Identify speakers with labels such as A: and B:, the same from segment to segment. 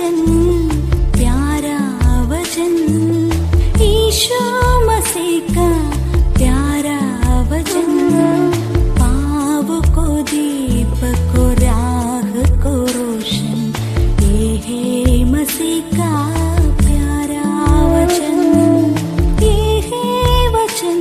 A: वचन, प्यारा वचन, ईशो मसीह का प्यारा वचन, पाव को दीप को राह को रोशन, ये है मसीह का प्यारा वचन, ये है वचन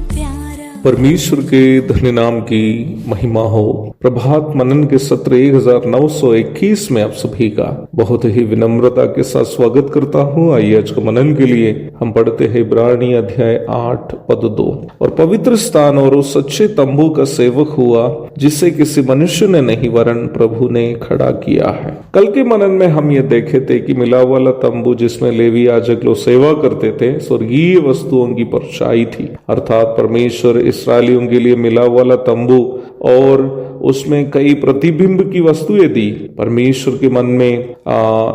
A: प्यारा।
B: परमेश्वर के धन्य नाम की महिमा हो। प्रभात मनन के सत्र 1921 में आप सभी का बहुत ही विनम्रता के साथ स्वागत करता हूँ। आइए आज के मनन के लिए हम पढ़ते हैं इब्रानी अध्याय 8 पद 2। और पवित्र स्थान और उस सच्चे तंबू का सेवक हुआ जिसे किसी मनुष्य ने नहीं वरन प्रभु ने खड़ा किया है। कल के मनन में हम ये देखे थे कि मिलाव वाला तंबू जिसमें लेवी याजक लोग सेवा करते थे स्वर्गीय वस्तुओं की परछाई थी, अर्थात परमेश्वर इस्राएलियों के लिए मिलाव वाला तंबू और उसमें कई प्रतिबिंब की वस्तुएं दी। परमेश्वर के मन में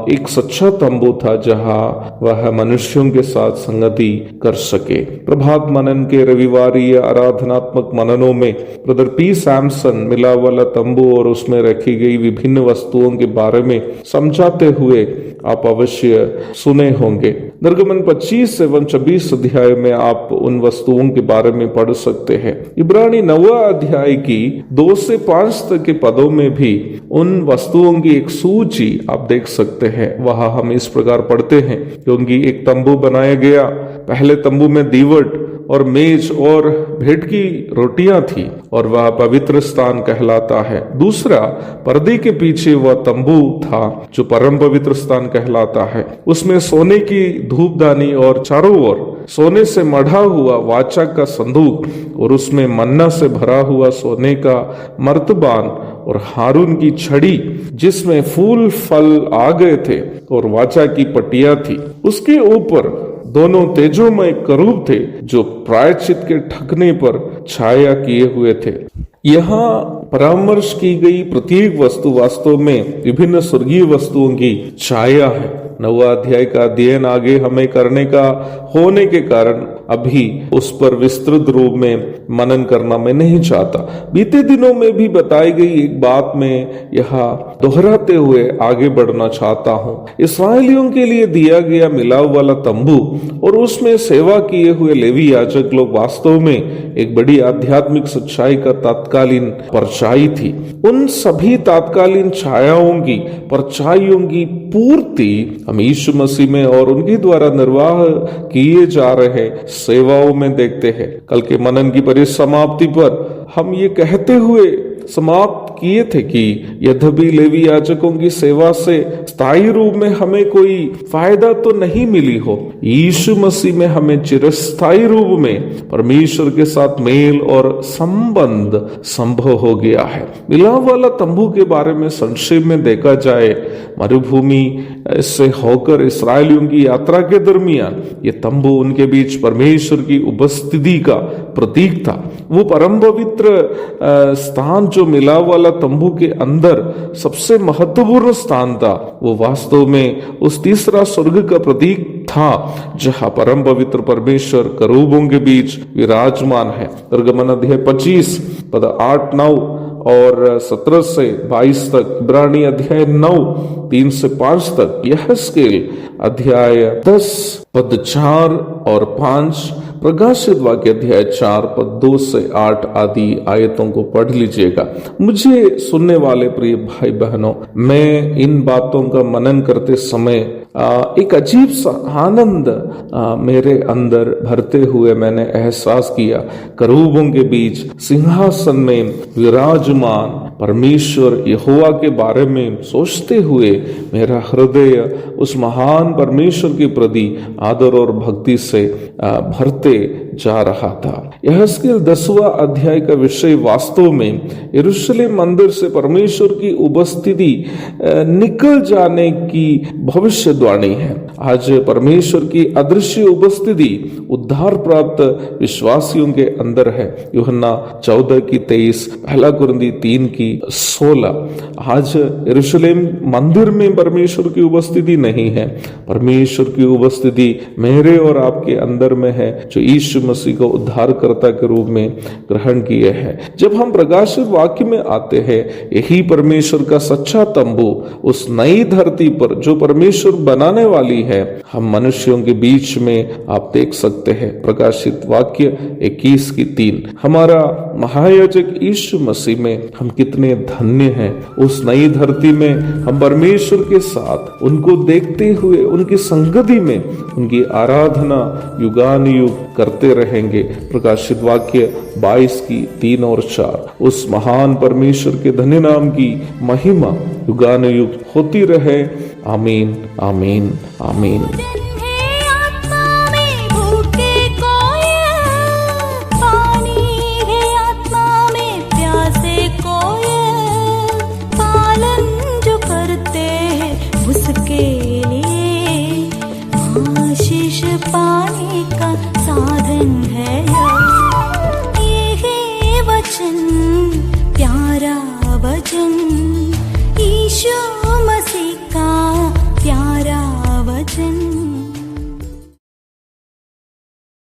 B: एक सच्चा तंबू था जहां वह मनुष्यों के साथ संगति कर सके। प्रभात मनन के रविवारी आराधनात्मक मननों में ब्रदर पी सैमसन मिलाव वाला तंबू और उसमें रखी गई विभिन्न वस्तुओं के बारे में समझाते हुए आप अवश्य सुने होंगे। निर्गमन 25 एवं 26 अध्याय में आप उन वस्तुओं के बारे में पढ़ सकते हैं। इब्रानी 9 अध्याय की 2 से 5 तक के पदों में भी उन वस्तुओं की एक सूची आप देख सकते हैं। वहां हम इस प्रकार पढ़ते हैं, क्योंकि एक तंबू बनाया गया, पहले तंबू में दीवट और मेज और भेंट की रोटियां थी और वह पवित्र स्थान कहलाता है। दूसरा, पर्दे के पीछे वह तंबू था जो परम पवित्र स्थान कहलाता है। उसमें सोने की धूपदानी और चारों ओर सोने से मढ़ा हुआ वाचा का संदूक और उसमें मन्ना से भरा हुआ सोने का मर्तबान और हारून की छड़ी जिसमें फूल फल आ गए थे और वाचा की पट्टियां थी। उसके ऊपर दोनों तेजोमय करूब थे जो प्रायश्चित के ढकने पर छाया किए हुए थे। यहाँ परामर्श की गई प्रत्येक वस्तु वास्तव में विभिन्न स्वर्गीय वस्तुओं की छाया है। 9 अध्याय का अध्ययन आगे हमें करने का होने के कारण अभी उस पर विस्तृत रूप में मनन करना मैं नहीं चाहता। बीते दिनों में भी बताई गई एक बात में यहाँ दोहराते हुए आगे बढ़ना चाहता हूँ। इस्राएलियों के लिए दिया गया मिलाव वाला तंबू और उसमें सेवा किए हुए लेवी याजक लोग वास्तव में एक बड़ी आध्यात्मिक सच्चाई का तात्कालीन परछाई थी। उन सभी तात्कालीन छायाओं की परछाइयों की पूर्ति हम यीशु मसीह में और उनके द्वारा निर्वाह किए जा रहे सेवाओं में देखते हैं। कल के मनन की परिसमाप्ति पर हम ये कहते हुए समाप्त किए थे कि यद्यपि लेवी याजकों की सेवा से स्थायी रूप में हमें कोई फायदा तो नहीं मिली हो, यीशु मसीह में हमें चिरस्थायी रूप में परमेश्वर के साथ मेल और संबंध संभव हो गया है। मिलाव वाला तंबू के बारे में संक्षेप में देखा जाए, मरुभूमि से होकर इस्राएलियों की यात्रा के दरमियान ये तंबू उनके बीच परमेश्वर की उपस्थिति का प्रतीक था। वो परम पवित्र स्थान जो मिलाव वाला तंबू के अंदर सबसे महत्वपूर्ण स्थान था, वो वास्तव में उस तीसरा स्वर्ग का प्रतीक था जहां परम पवित्र परमेश्वर करूबों के बीच विराजमान है। निर्गमन अध्याय 25 पद 8, 9 और 17 से 22 तक, इब्रानी अध्याय 9 3 से 5 तक, यहेजकेल अध्याय 10 पद 4 और 5, प्रकाशित वाक्य अध्याय 4 पद 2 से 8 आदि आयतों को पढ़ लीजिएगा। मुझे सुनने वाले प्रिय भाई बहनों, मैं इन बातों का मनन करते समय एक अजीब सा आनंद मेरे अंदर भरते हुए मैंने एहसास किया। करूबों के बीच सिंहासन में विराजमान परमेश्वर यहोवा के बारे में सोचते हुए मेरा हृदय उस महान परमेश्वर के प्रति आदर और भक्ति से भरते जा रहा था। यहेजकेल 10वां अध्याय का विषय वास्तव में यरूशलेम मंदिर से परमेश्वर की उपस्थिति निकल जाने की भविष्यवाणी है। आज परमेश्वर की अदृश्य उपस्थिति उद्धार प्राप्त विश्वासियों के अंदर है। यूहन्ना 14 की 23, पहला कुरिन्ती 3 की 16। आज यरूशलेम मंदिर में परमेश्वर की उपस्थिति नहीं है। परमेश्वर की उपस्थिति मेरे और आपके अंदर में है, जो यीशु मसीह को उद्धारकर्ता के रूप में ग्रहण किए हैं। जब हम प्रकाशित वाक्य में आते हैं, यही परमेश्वर का सच्चा तंबू उस नई धरती पर जो परमेश्वर बनाने वाली है, हम मनुष्यों के बीच में आप देख सकते हैं। प्रकाशित वाक्य 21:3। हमारा महायाजक यीशु मसीह में हम कितने धन्य हैं। उस नई धरती में हम परमेश्वर के साथ उनको देखते हुए उनकी संगति में उनकी आराधना युगानुयुग करते रहेंगे। प्रकाशित वाक्य 22:3 और 4। उस महान परमेश्वर के धन्य नाम की महिमा युगानुयुग होती रहे। आमीन, आमीन, आमीन।
A: पाने का साधन है ये वचन, प्यारा वचन ईशो